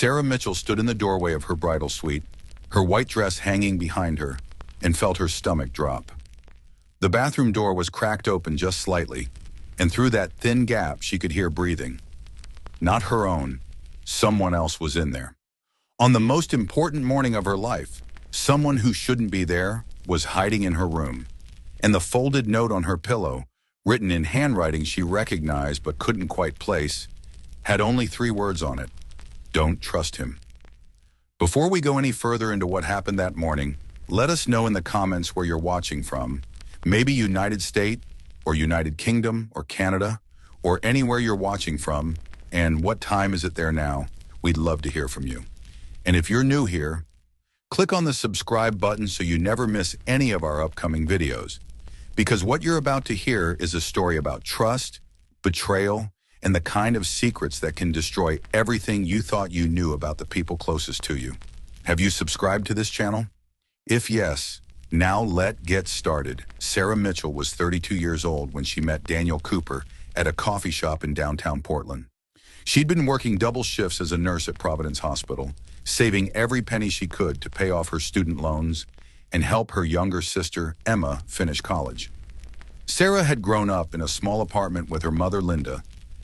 Sarah Mitchell stood in the doorway of her bridal suite, her white dress hanging behind her, and felt her stomach drop. The bathroom door was cracked open just slightly, and through that thin gap she could hear breathing. Not her own. Someone else was in there. On the most important morning of her life, someone who shouldn't be there was hiding in her room. And the folded note on her pillow, written in handwriting she recognized but couldn't quite place, had only 3 words on it: "Don't trust him." Before we go any further into what happened that morning, let us know in the comments where you're watching from. Maybe United States, or United Kingdom, or Canada, or anywhere you're watching from, and what time is it there now? We'd love to hear from you. And if you're new here, click on the subscribe button so you never miss any of our upcoming videos. Because what you're about to hear is a story about trust, betrayal, and the kind of secrets that can destroy everything you thought you knew about the people closest to you. Have you subscribed to this channel? If yes, now let's get started. Sarah Mitchell was 32 years old when she met Daniel Cooper at a coffee shop in downtown Portland. She'd been working double shifts as a nurse at Providence Hospital, saving every penny she could to pay off her student loans and help her younger sister, Emma, finish college. Sarah had grown up in a small apartment with her mother, Linda,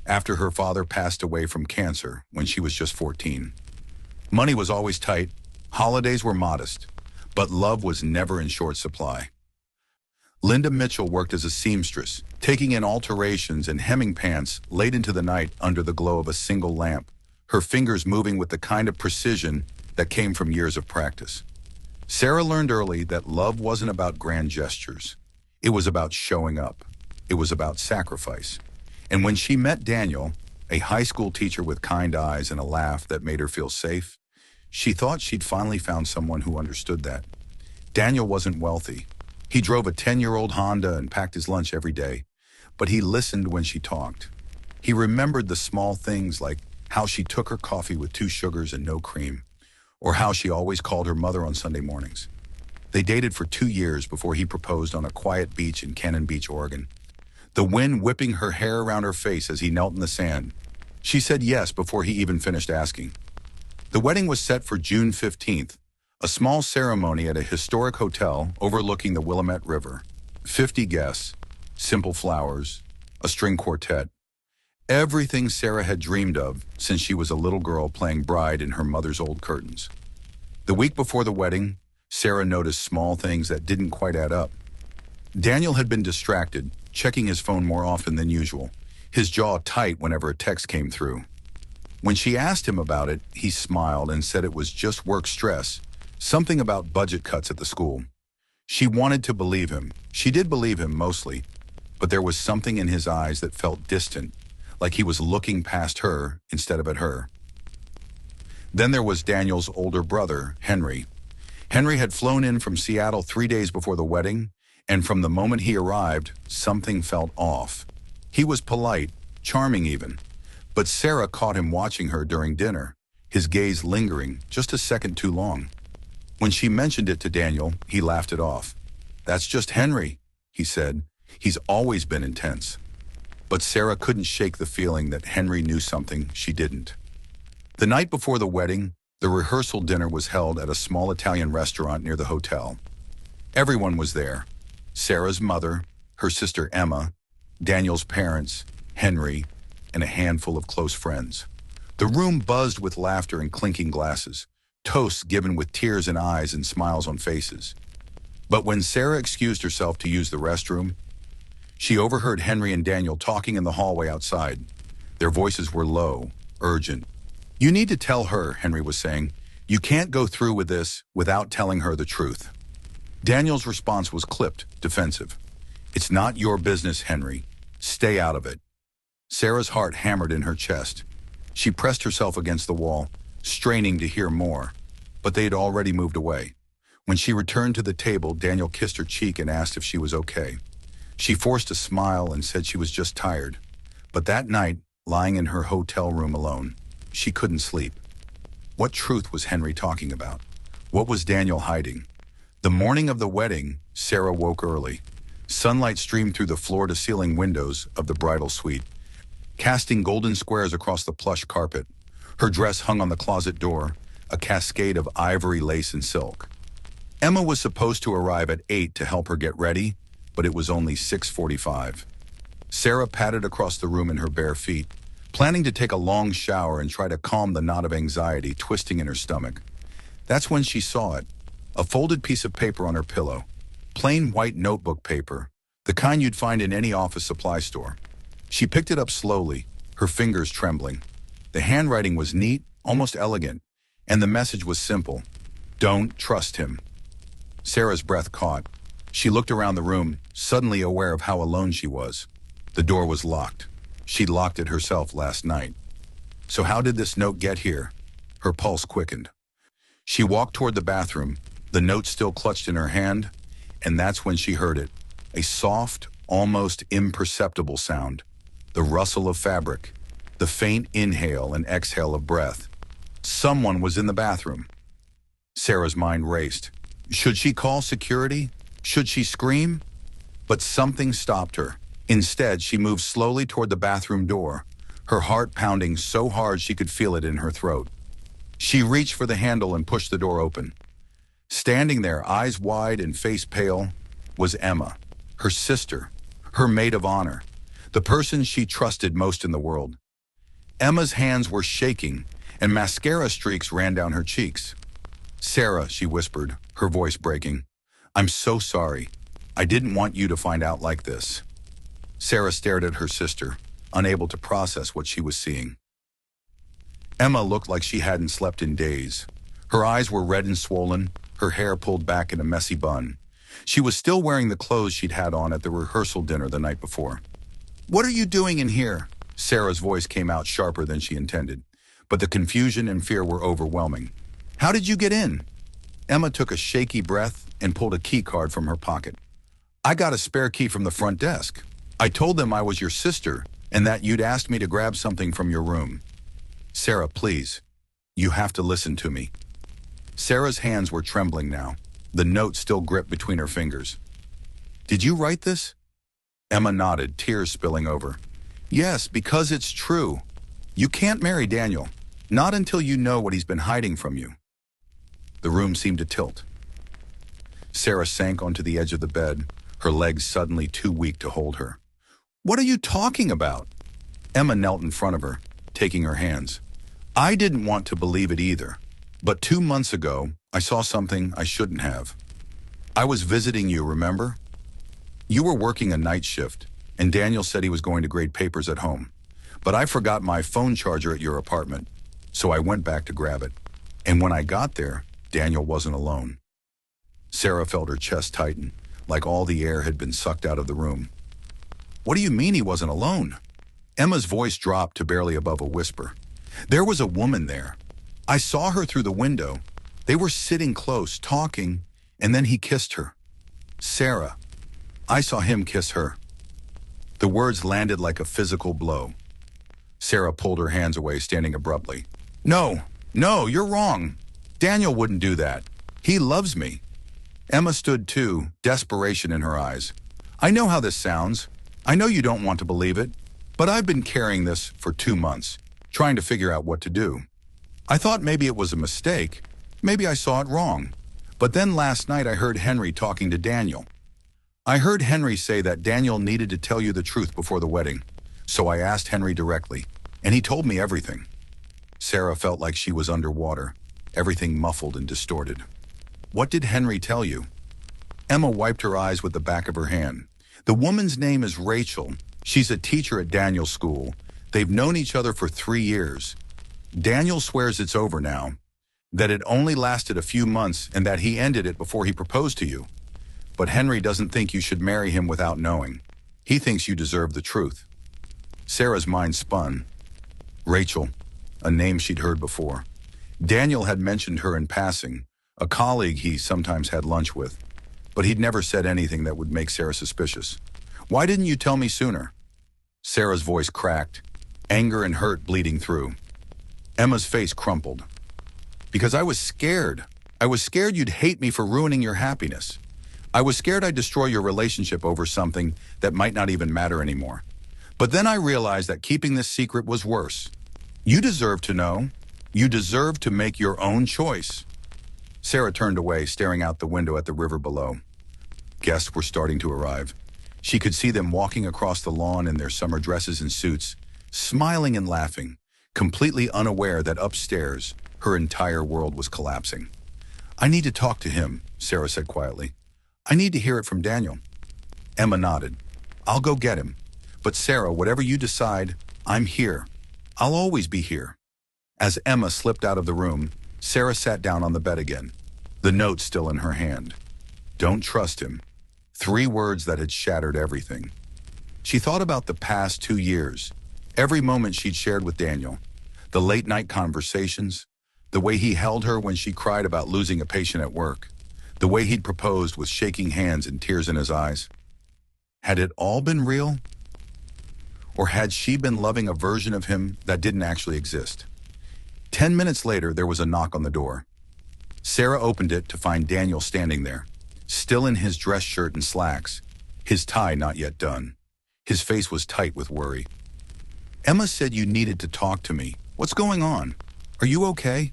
after her father passed away from cancer when she was just 14. Money was always tight, holidays were modest, but love was never in short supply. Linda Mitchell worked as a seamstress, taking in alterations and hemming pants late into the night under the glow of a single lamp, her fingers moving with the kind of precision that came from years of practice. Sarah learned early that love wasn't about grand gestures. It was about showing up. It was about sacrifice. And when she met Daniel, a high school teacher with kind eyes and a laugh that made her feel safe, she thought she'd finally found someone who understood that. Daniel wasn't wealthy. He drove a 10-year-old Honda and packed his lunch every day, but he listened when she talked. He remembered the small things like how she took her coffee with 2 sugars and no cream, or how she always called her mother on Sunday mornings. They dated for 2 years before he proposed on a quiet beach in Cannon Beach, Oregon. The wind whipping her hair around her face as he knelt in the sand. She said yes before he even finished asking. The wedding was set for June 15th, a small ceremony at a historic hotel overlooking the Willamette River. 50 guests, simple flowers, a string quartet. Everything Sarah had dreamed of since she was a little girl playing bride in her mother's old curtains. The week before the wedding, Sarah noticed small things that didn't quite add up. Daniel had been distracted, checking his phone more often than usual, his jaw tight whenever a text came through. When she asked him about it, he smiled and said it was just work stress, something about budget cuts at the school. She wanted to believe him. She did believe him mostly, but there was something in his eyes that felt distant, like he was looking past her instead of at her. Then there was Daniel's older brother, Henry. Henry had flown in from Seattle 3 days before the wedding, and from the moment he arrived, something felt off. He was polite, charming even, but Sarah caught him watching her during dinner, his gaze lingering just a second too long. When she mentioned it to Daniel, he laughed it off. "That's just Henry," he said. "He's always been intense." But Sarah couldn't shake the feeling that Henry knew something she didn't. The night before the wedding, the rehearsal dinner was held at a small Italian restaurant near the hotel. Everyone was there. Sarah's mother, her sister Emma, Daniel's parents, Henry, and a handful of close friends. The room buzzed with laughter and clinking glasses, toasts given with tears in eyes and smiles on faces. But when Sarah excused herself to use the restroom, she overheard Henry and Daniel talking in the hallway outside. Their voices were low, urgent. "You need to tell her," Henry was saying. "You can't go through with this without telling her the truth." Daniel's response was clipped, defensive. "It's not your business, Henry. Stay out of it." Sarah's heart hammered in her chest. She pressed herself against the wall, straining to hear more, but they had already moved away. When she returned to the table, Daniel kissed her cheek and asked if she was okay. She forced a smile and said she was just tired. But that night, lying in her hotel room alone, she couldn't sleep. What truth was Henry talking about? What was Daniel hiding? The morning of the wedding, Sarah woke early. Sunlight streamed through the floor-to-ceiling windows of the bridal suite, casting golden squares across the plush carpet. Her dress hung on the closet door, a cascade of ivory, lace, and silk. Emma was supposed to arrive at 8 to help her get ready, but it was only 6:45. Sarah padded across the room in her bare feet, planning to take a long shower and try to calm the knot of anxiety twisting in her stomach. That's when she saw it, a folded piece of paper on her pillow, plain white notebook paper, the kind you'd find in any office supply store. She picked it up slowly, her fingers trembling. The handwriting was neat, almost elegant, and the message was simple: don't trust him. Sarah's breath caught. She looked around the room, suddenly aware of how alone she was. The door was locked. She'd locked it herself last night. So how did this note get here? Her pulse quickened. She walked toward the bathroom, the note still clutched in her hand, and that's when she heard it. A soft, almost imperceptible sound. The rustle of fabric. The faint inhale and exhale of breath. Someone was in the bathroom. Sarah's mind raced. Should she call security? Should she scream? But something stopped her. Instead, she moved slowly toward the bathroom door, her heart pounding so hard she could feel it in her throat. She reached for the handle and pushed the door open. Standing there, eyes wide and face pale, was Emma, her sister, her maid of honor, the person she trusted most in the world. Emma's hands were shaking, and mascara streaks ran down her cheeks. "Sarah," she whispered, her voice breaking, "I'm so sorry. I didn't want you to find out like this." Sarah stared at her sister, unable to process what she was seeing. Emma looked like she hadn't slept in days. Her eyes were red and swollen, her hair pulled back in a messy bun. She was still wearing the clothes she'd had on at the rehearsal dinner the night before. "What are you doing in here?" Sarah's voice came out sharper than she intended, but the confusion and fear were overwhelming. "How did you get in?" Emma took a shaky breath and pulled a key card from her pocket. "I got a spare key from the front desk. I told them I was your sister and that you'd asked me to grab something from your room." "Sarah, please. You have to listen to me." Sarah's hands were trembling now, the note still gripped between her fingers. "Did you write this?" Emma nodded, tears spilling over. "Yes, because it's true. You can't marry Daniel, not until you know what he's been hiding from you." The room seemed to tilt. Sarah sank onto the edge of the bed, her legs suddenly too weak to hold her. "What are you talking about?" Emma knelt in front of her, taking her hands. "I didn't want to believe it either, but 2 months ago, I saw something I shouldn't have. I was visiting you, remember? You were working a night shift, and Daniel said he was going to grade papers at home. But I forgot my phone charger at your apartment, so I went back to grab it. And when I got there, Daniel wasn't alone." Sarah felt her chest tighten, like all the air had been sucked out of the room. "What do you mean he wasn't alone?" Emma's voice dropped to barely above a whisper. "There was a woman there. I saw her through the window. They were sitting close, talking, and then he kissed her. Sarah, I saw him kiss her." The words landed like a physical blow. Sarah pulled her hands away, standing abruptly. No, you're wrong. Daniel wouldn't do that. He loves me." Emma stood too, desperation in her eyes. "I know how this sounds. I know you don't want to believe it, but I've been carrying this for 2 months, trying to figure out what to do. I thought maybe it was a mistake. Maybe I saw it wrong. But then last night I heard Henry talking to Daniel. I heard Henry say that Daniel needed to tell you the truth before the wedding. So I asked Henry directly, and he told me everything." Sarah felt like she was underwater, everything muffled and distorted. "What did Henry tell you?" Emma wiped her eyes with the back of her hand. "The woman's name is Rachel. She's a teacher at Daniel's school. They've known each other for 3 years. Daniel swears it's over now, that it only lasted a few months and that he ended it before he proposed to you. But Henry doesn't think you should marry him without knowing. He thinks you deserve the truth." Sarah's mind spun. Rachel, a name she'd heard before. Daniel had mentioned her in passing, a colleague he sometimes had lunch with, but he'd never said anything that would make Sarah suspicious. "Why didn't you tell me sooner?" Sarah's voice cracked, anger and hurt bleeding through. Emma's face crumpled. "Because I was scared. I was scared you'd hate me for ruining your happiness. I was scared I'd destroy your relationship over something that might not even matter anymore. But then I realized that keeping this secret was worse. You deserve to know. You deserve to make your own choice. Sarah turned away, staring out the window at the river below. Guests were starting to arrive. She could see them walking across the lawn in their summer dresses and suits, smiling and laughing, completely unaware that upstairs, her entire world was collapsing. I need to talk to him, Sarah said quietly. I need to hear it from Daniel. Emma nodded. I'll go get him. But Sarah, whatever you decide, I'm here. I'll always be here. As Emma slipped out of the room, Sarah sat down on the bed again, the note still in her hand. Don't trust him. 3 words that had shattered everything. She thought about the past 2 years, every moment she'd shared with Daniel, the late-night conversations, the way he held her when she cried about losing a patient at work, the way he'd proposed with shaking hands and tears in his eyes. Had it all been real? Or had she been loving a version of him that didn't actually exist? 10 minutes later, there was a knock on the door. Sarah opened it to find Daniel standing there, still in his dress shirt and slacks, his tie not yet done. His face was tight with worry. Emma said you needed to talk to me. What's going on? Are you okay?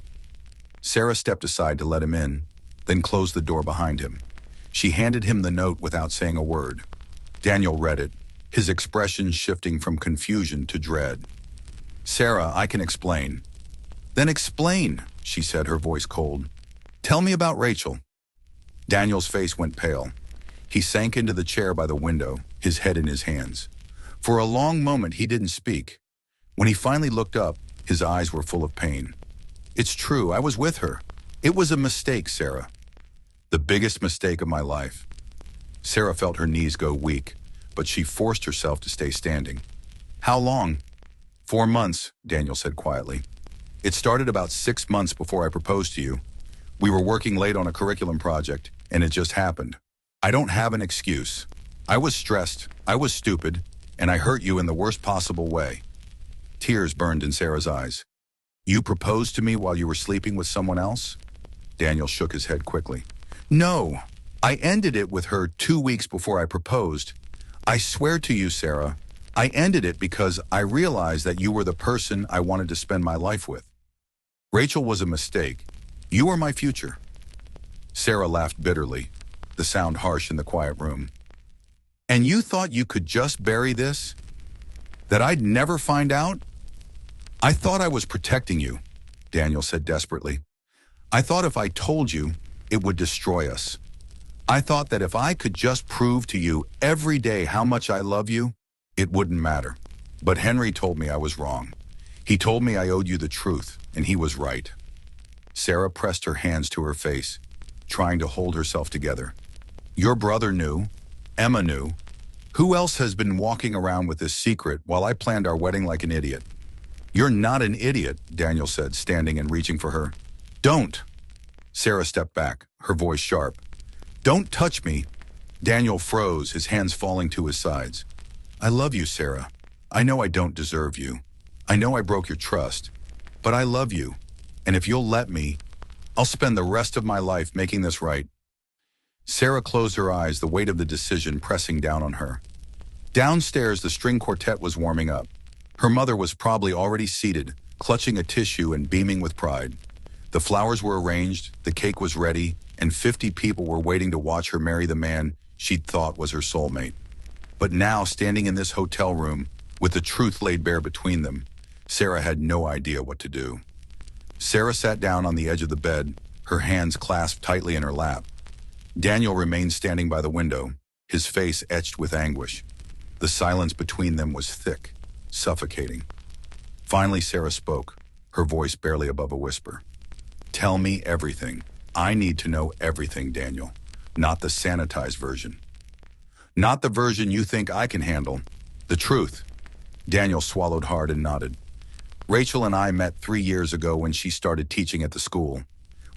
Sarah stepped aside to let him in, then closed the door behind him. She handed him the note without saying a word. Daniel read it, his expression shifting from confusion to dread. Sarah, I can explain. Then explain, she said, her voice cold. Tell me about Rachel. Daniel's face went pale. He sank into the chair by the window, his head in his hands. For a long moment, he didn't speak. When he finally looked up, his eyes were full of pain. It's true, I was with her. It was a mistake, Sarah. The biggest mistake of my life. Sarah felt her knees go weak, but she forced herself to stay standing. How long? 4 months, Daniel said quietly. It started about 6 months before I proposed to you. We were working late on a curriculum project, and it just happened. I don't have an excuse. I was stressed, I was stupid, and I hurt you in the worst possible way. Tears burned in Sarah's eyes. You proposed to me while you were sleeping with someone else? Daniel shook his head quickly. No, I ended it with her 2 weeks before I proposed. I swear to you, Sarah, I ended it because I realized that you were the person I wanted to spend my life with. Rachel was a mistake. You are my future. Sarah laughed bitterly, the sound harsh in the quiet room. And you thought you could just bury this? That I'd never find out? I thought I was protecting you, Daniel said desperately. I thought if I told you, it would destroy us. I thought that if I could just prove to you every day how much I love you, it wouldn't matter. But Henry told me I was wrong. He told me I owed you the truth, and he was right. Sarah pressed her hands to her face, trying to hold herself together. Your brother knew. Emma knew. Who else has been walking around with this secret while I planned our wedding like an idiot? You're not an idiot, Daniel said, standing and reaching for her. Don't. Sarah stepped back, her voice sharp. Don't touch me. Daniel froze, his hands falling to his sides. I love you, Sarah. I know I don't deserve you. I know I broke your trust. But I love you. And if you'll let me, I'll spend the rest of my life making this right. Sarah closed her eyes, the weight of the decision pressing down on her. Downstairs, the string quartet was warming up. Her mother was probably already seated, clutching a tissue and beaming with pride. The flowers were arranged, the cake was ready, and 50 people were waiting to watch her marry the man she'd thought was her soulmate. But now, standing in this hotel room, with the truth laid bare between them, Sarah had no idea what to do. Sarah sat down on the edge of the bed, her hands clasped tightly in her lap. Daniel remained standing by the window, his face etched with anguish. The silence between them was thick, suffocating. Finally, Sarah spoke, her voice barely above a whisper. Tell me everything. I need to know everything, Daniel. Not the sanitized version. Not the version you think I can handle. The truth. Daniel swallowed hard and nodded. Rachel and I met 3 years ago when she started teaching at the school.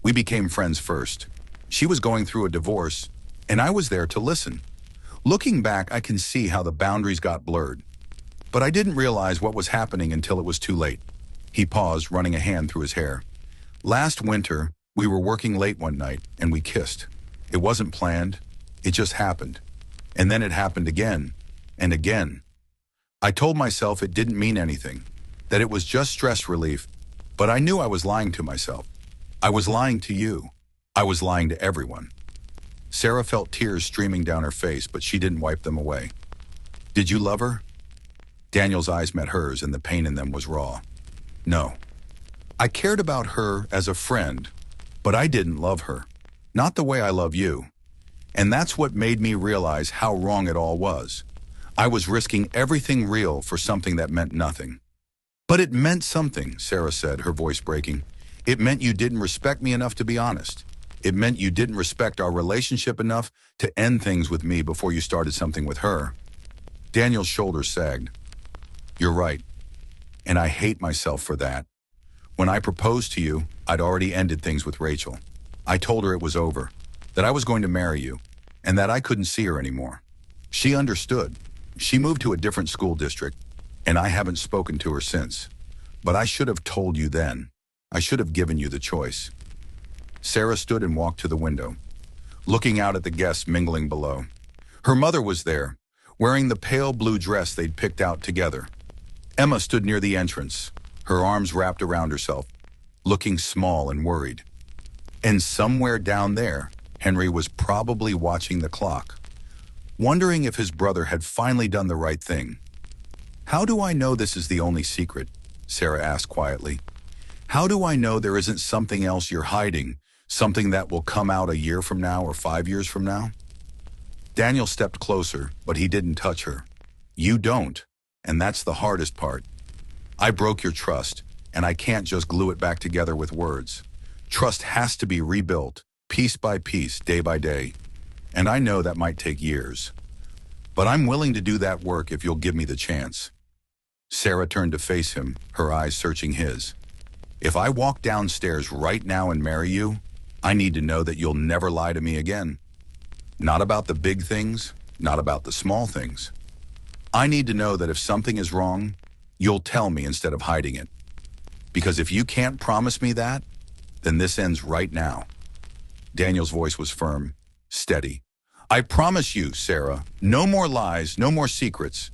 We became friends first. She was going through a divorce, and I was there to listen. Looking back, I can see how the boundaries got blurred. But I didn't realize what was happening until it was too late. He paused, running a hand through his hair. Last winter, we were working late one night, and we kissed. It wasn't planned. It just happened. And then it happened again, and again. I told myself it didn't mean anything, that it was just stress relief, But I knew I was lying to myself. I was lying to you. I was lying to everyone. Sarah felt tears streaming down her face, but she didn't wipe them away. Did you love her? Daniel's eyes met hers, and the pain in them was raw. No. I cared about her as a friend, but I didn't love her. Not the way I love you. And that's what made me realize how wrong it all was. I was risking everything real for something that meant nothing. But it meant something, Sarah said, her voice breaking. It meant you didn't respect me enough to be honest. It meant you didn't respect our relationship enough to end things with me before you started something with her. Daniel's shoulders sagged. You're right. And I hate myself for that. When I proposed to you, I'd already ended things with Rachel. I told her it was over, that I was going to marry you, and that I couldn't see her anymore. She understood. She moved to a different school district, and I haven't spoken to her since. But I should have told you then. I should have given you the choice. Sarah stood and walked to the window, looking out at the guests mingling below. Her mother was there, wearing the pale blue dress they'd picked out together. Emma stood near the entrance, her arms wrapped around herself, looking small and worried. And somewhere down there, Henry was probably watching the clock, wondering if his brother had finally done the right thing. How do I know this is the only secret? Sarah asked quietly. How do I know there isn't something else you're hiding, something that will come out a year from now or 5 years from now? Daniel stepped closer, but he didn't touch her. You don't, and that's the hardest part. I broke your trust, and I can't just glue it back together with words. Trust has to be rebuilt, piece by piece, day by day. And I know that might take years. But I'm willing to do that work if you'll give me the chance. Sarah turned to face him, her eyes searching his. If I walk downstairs right now and marry you, I need to know that you'll never lie to me again. Not about the big things, not about the small things. I need to know that if something is wrong, you'll tell me instead of hiding it. Because if you can't promise me that, then this ends right now. Daniel's voice was firm, steady. I promise you, Sarah, no more lies, no more secrets.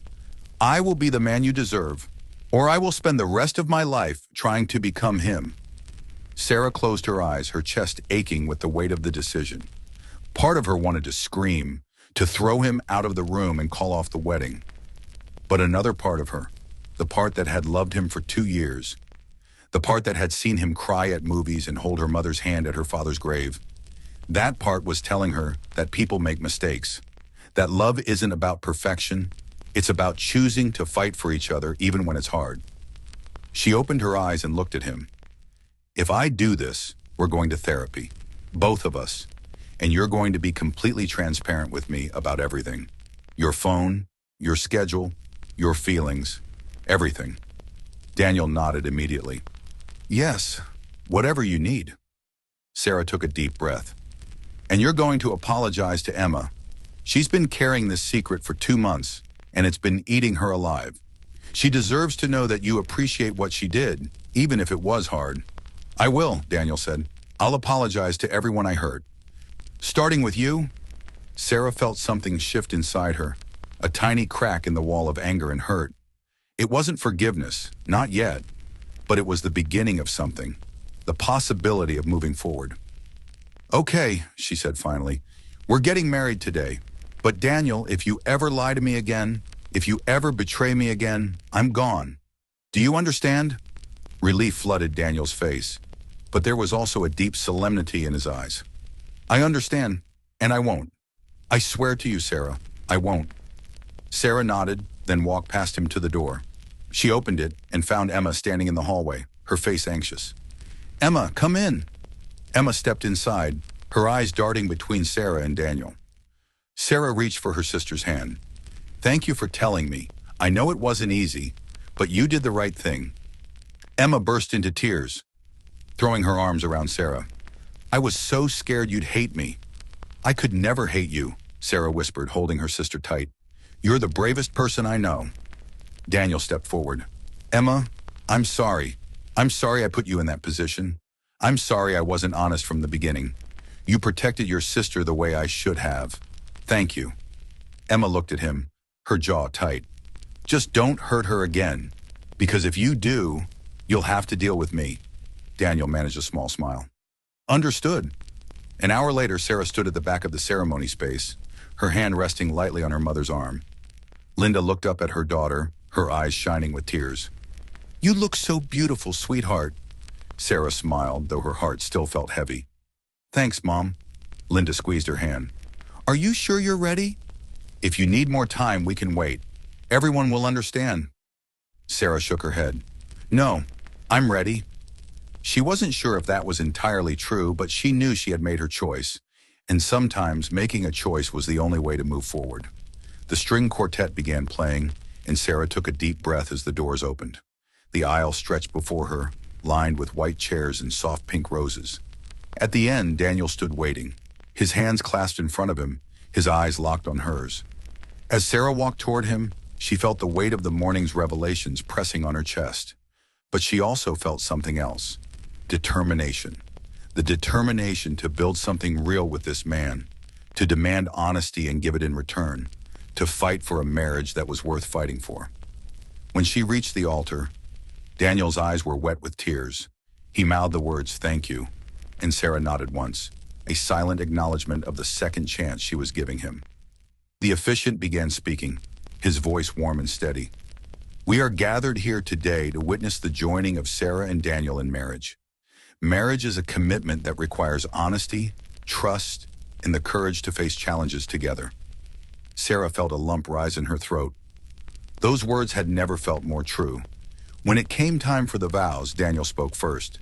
I will be the man you deserve, or I will spend the rest of my life trying to become him. Sarah closed her eyes, her chest aching with the weight of the decision. Part of her wanted to scream, to throw him out of the room and call off the wedding. But another part of her, the part that had loved him for 2 years, the part that had seen him cry at movies and hold her mother's hand at her father's grave, that part was telling her that people make mistakes, that love isn't about perfection, it's about choosing to fight for each other even when it's hard. She opened her eyes and looked at him. If I do this, we're going to therapy, both of us, and you're going to be completely transparent with me about everything. Your phone, your schedule, your feelings, everything. Daniel nodded immediately. Yes, whatever you need. Sarah took a deep breath. And you're going to apologize to Emma. She's been carrying this secret for 2 months, and it's been eating her alive. She deserves to know that you appreciate what she did, even if it was hard. I will, Daniel said. I'll apologize to everyone I hurt. Starting with you. Sarah felt something shift inside her, a tiny crack in the wall of anger and hurt. It wasn't forgiveness, not yet, but it was the beginning of something, the possibility of moving forward. Okay, she said finally, we're getting married today. But Daniel, if you ever lie to me again, if you ever betray me again, I'm gone. Do you understand? Relief flooded Daniel's face, but there was also a deep solemnity in his eyes. I understand, and I won't. I swear to you, Sarah, I won't. Sarah nodded, then walked past him to the door. She opened it and found Emma standing in the hallway, her face anxious. Emma, come in. Emma stepped inside, her eyes darting between Sarah and Daniel. Sarah reached for her sister's hand. Thank you for telling me. I know it wasn't easy, but you did the right thing. Emma burst into tears, throwing her arms around Sarah. I was so scared you'd hate me. I could never hate you, Sarah whispered, holding her sister tight. You're the bravest person I know. Daniel stepped forward. Emma, I'm sorry. I'm sorry I put you in that position. I'm sorry I wasn't honest from the beginning. You protected your sister the way I should have. Thank you. Emma looked at him, her jaw tight. Just don't hurt her again, because if you do, you'll have to deal with me. Daniel managed a small smile. Understood. An hour later, Sarah stood at the back of the ceremony space, her hand resting lightly on her mother's arm. Linda looked up at her daughter, her eyes shining with tears. You look so beautiful, sweetheart. Sarah smiled, though her heart still felt heavy. Thanks, Mom. Linda squeezed her hand. Are you sure you're ready? If you need more time, we can wait. Everyone will understand. Sarah shook her head. No, I'm ready. She wasn't sure if that was entirely true, but she knew she had made her choice, and sometimes making a choice was the only way to move forward. The string quartet began playing, and Sarah took a deep breath as the doors opened. The aisle stretched before her, lined with white chairs and soft pink roses. At the end, Daniel stood waiting, his hands clasped in front of him, his eyes locked on hers. As Sarah walked toward him, she felt the weight of the morning's revelations pressing on her chest. But she also felt something else. Determination. The determination to build something real with this man, to demand honesty and give it in return, to fight for a marriage that was worth fighting for. When she reached the altar, Daniel's eyes were wet with tears. He mouthed the words, "Thank you," and Sarah nodded once, a silent acknowledgement of the second chance she was giving him. The officiant began speaking, his voice warm and steady. We are gathered here today to witness the joining of Sarah and Daniel in marriage. Marriage is a commitment that requires honesty, trust, and the courage to face challenges together. Sarah felt a lump rise in her throat. Those words had never felt more true. When it came time for the vows, Daniel spoke first.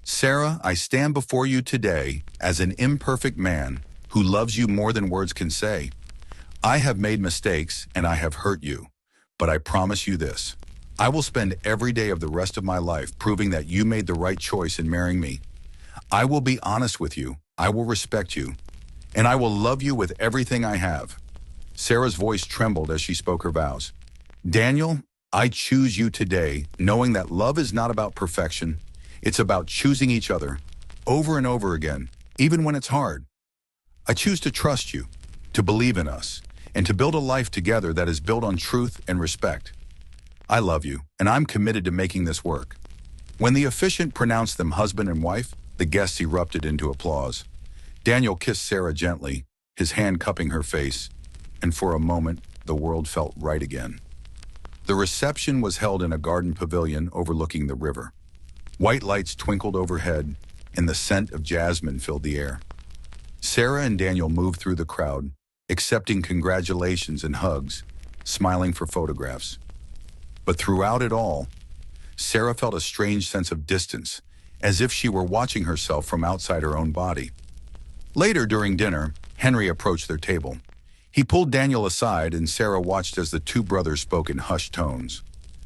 Sarah, I stand before you today as an imperfect man who loves you more than words can say. I have made mistakes and I have hurt you, but I promise you this. I will spend every day of the rest of my life proving that you made the right choice in marrying me. I will be honest with you, I will respect you, and I will love you with everything I have. Sarah's voice trembled as she spoke her vows. Daniel, I choose you today, knowing that love is not about perfection. It's about choosing each other, over and over again, even when it's hard. I choose to trust you, to believe in us, and to build a life together that is built on truth and respect. I love you, and I'm committed to making this work. When the officiant pronounced them husband and wife, the guests erupted into applause. Daniel kissed Sarah gently, his hand cupping her face, and for a moment, the world felt right again. The reception was held in a garden pavilion overlooking the river. White lights twinkled overhead, and the scent of jasmine filled the air. Sarah and Daniel moved through the crowd, accepting congratulations and hugs, smiling for photographs. But throughout it all, Sarah felt a strange sense of distance, as if she were watching herself from outside her own body. Later during dinner, Henry approached their table. He pulled Daniel aside and Sarah watched as the two brothers spoke in hushed tones.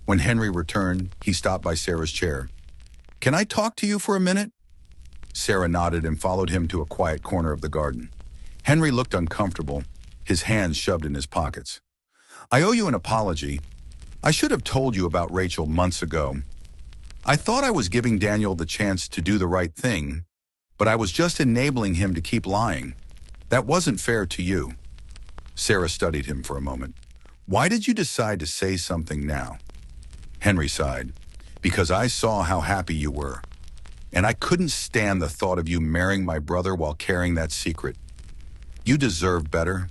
When Henry returned, he stopped by Sarah's chair. Can I talk to you for a minute? Sarah nodded and followed him to a quiet corner of the garden. Henry looked uncomfortable, his hands shoved in his pockets. I owe you an apology. I should have told you about Rachel months ago. I thought I was giving Daniel the chance to do the right thing, but I was just enabling him to keep lying. That wasn't fair to you. Sarah studied him for a moment. Why did you decide to say something now? Henry sighed. Because I saw how happy you were, and I couldn't stand the thought of you marrying my brother while carrying that secret. You deserve better.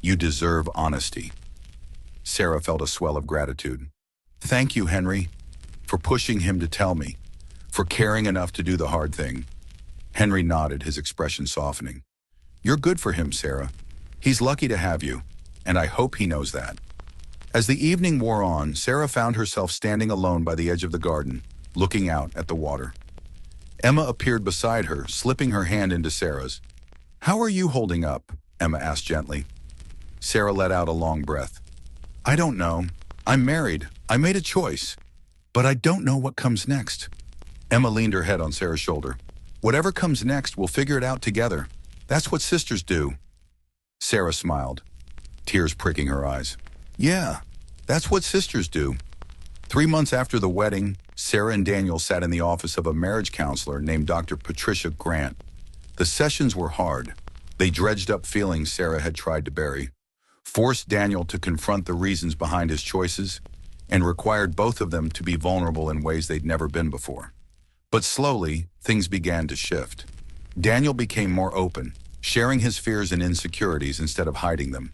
You deserve honesty. Sarah felt a swell of gratitude. Thank you, Henry, for pushing him to tell me, for caring enough to do the hard thing. Henry nodded, his expression softening. You're good for him, Sarah. He's lucky to have you, and I hope he knows that. As the evening wore on, Sarah found herself standing alone by the edge of the garden, looking out at the water. Emma appeared beside her, slipping her hand into Sarah's. How are you holding up? Emma asked gently. Sarah let out a long breath. I don't know. I'm married. I made a choice. But I don't know what comes next. Emma leaned her head on Sarah's shoulder. Whatever comes next, we'll figure it out together. That's what sisters do. Sarah smiled, tears pricking her eyes. Yeah, that's what sisters do. 3 months after the wedding, Sarah and Daniel sat in the office of a marriage counselor named Dr. Patricia Grant. The sessions were hard. They dredged up feelings Sarah had tried to bury, forced Daniel to confront the reasons behind his choices, and required both of them to be vulnerable in ways they'd never been before. But slowly, things began to shift. Daniel became more open, sharing his fears and insecurities instead of hiding them.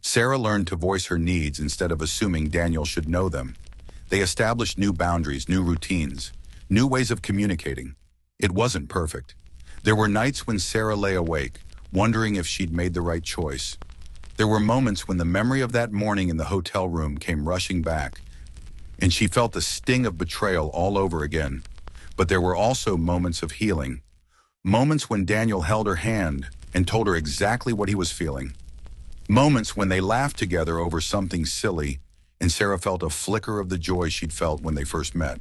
Sarah learned to voice her needs instead of assuming Daniel should know them. They established new boundaries, new routines, new ways of communicating. It wasn't perfect. There were nights when Sarah lay awake, wondering if she'd made the right choice. There were moments when the memory of that morning in the hotel room came rushing back, and she felt the sting of betrayal all over again. But there were also moments of healing, moments when Daniel held her hand and told her exactly what he was feeling. Moments when they laughed together over something silly, and Sarah felt a flicker of the joy she'd felt when they first met.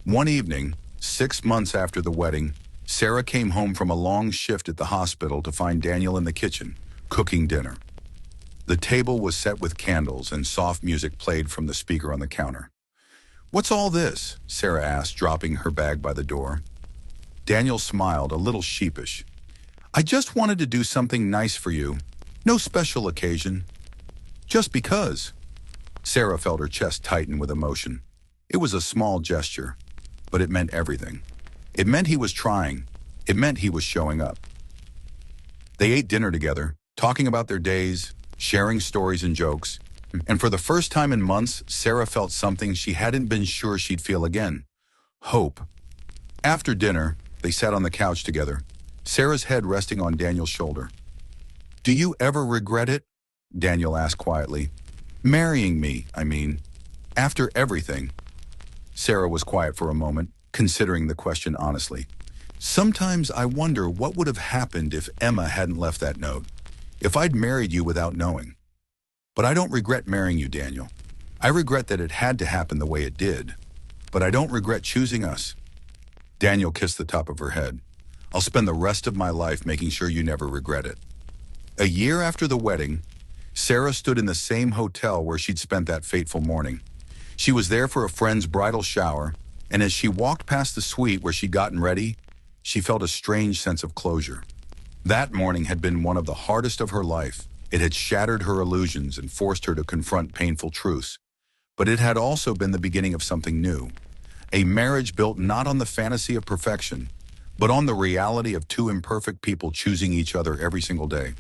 One evening, 6 months after the wedding, Sarah came home from a long shift at the hospital to find Daniel in the kitchen, cooking dinner. The table was set with candles and soft music played from the speaker on the counter. "What's all this?" Sarah asked, dropping her bag by the door. Daniel smiled, a little sheepish. "I just wanted to do something nice for you. No special occasion. Just because." Sarah felt her chest tighten with emotion. It was a small gesture, but it meant everything. It meant he was trying. It meant he was showing up. They ate dinner together, talking about their days, sharing stories and jokes. And for the first time in months, Sarah felt something she hadn't been sure she'd feel again: hope. After dinner, they sat on the couch together, Sarah's head resting on Daniel's shoulder. "Do you ever regret it?" Daniel asked quietly. "Marrying me, I mean. After everything." Sarah was quiet for a moment, considering the question honestly. "Sometimes I wonder what would have happened if Emma hadn't left that note, if I'd married you without knowing. But I don't regret marrying you, Daniel. I regret that it had to happen the way it did, but I don't regret choosing us." Daniel kissed the top of her head. "I'll spend the rest of my life making sure you never regret it." A year after the wedding, Sarah stood in the same hotel where she'd spent that fateful morning. She was there for a friend's bridal shower, and as she walked past the suite where she'd gotten ready, she felt a strange sense of closure. That morning had been one of the hardest of her life. It had shattered her illusions and forced her to confront painful truths. But it had also been the beginning of something new. A marriage built not on the fantasy of perfection, but on the reality of two imperfect people choosing each other every single day.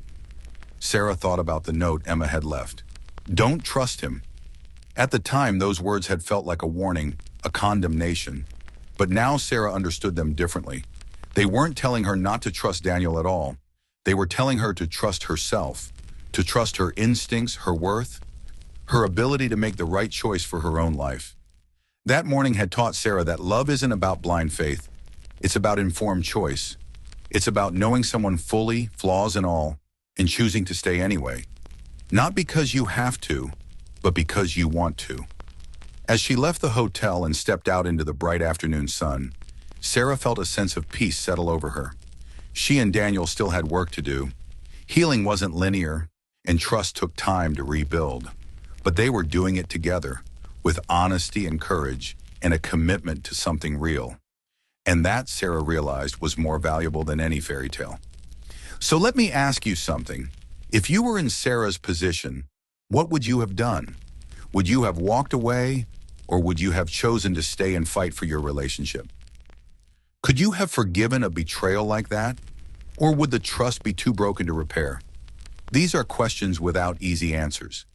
Sarah thought about the note Emma had left. "Don't trust him." At the time, those words had felt like a warning, a condemnation. But now Sarah understood them differently. They weren't telling her not to trust Daniel at all. They were telling her to trust herself, to trust her instincts, her worth, her ability to make the right choice for her own life. That morning had taught Sarah that love isn't about blind faith. It's about informed choice. It's about knowing someone fully, flaws and all, and choosing to stay anyway. Not because you have to, but because you want to. As she left the hotel and stepped out into the bright afternoon sun, Sarah felt a sense of peace settle over her. She and Daniel still had work to do. Healing wasn't linear, and trust took time to rebuild. But they were doing it together, with honesty and courage, and a commitment to something real. And that, Sarah realized, was more valuable than any fairy tale. So let me ask you something. If you were in Sarah's position, what would you have done? Would you have walked away, or would you have chosen to stay and fight for your relationship? Could you have forgiven a betrayal like that? Or would the trust be too broken to repair? These are questions without easy answers.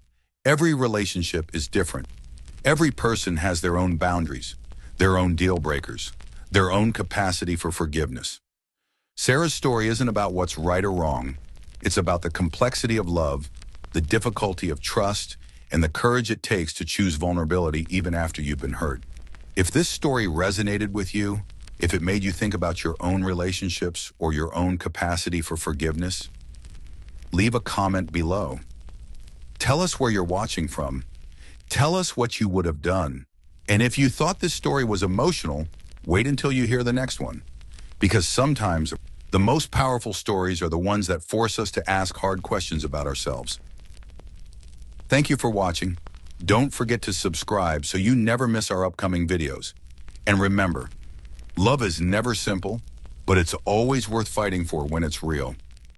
Every relationship is different. Every person has their own boundaries, their own deal breakers, their own capacity for forgiveness. Sarah's story isn't about what's right or wrong. It's about the complexity of love, the difficulty of trust, and the courage it takes to choose vulnerability even after you've been hurt. If this story resonated with you, if it made you think about your own relationships or your own capacity for forgiveness, leave a comment below. Tell us where you're watching from. Tell us what you would have done. And if you thought this story was emotional, wait until you hear the next one. Because sometimes the most powerful stories are the ones that force us to ask hard questions about ourselves. Thank you for watching. Don't forget to subscribe so you never miss our upcoming videos. And remember, love is never simple, but it's always worth fighting for when it's real.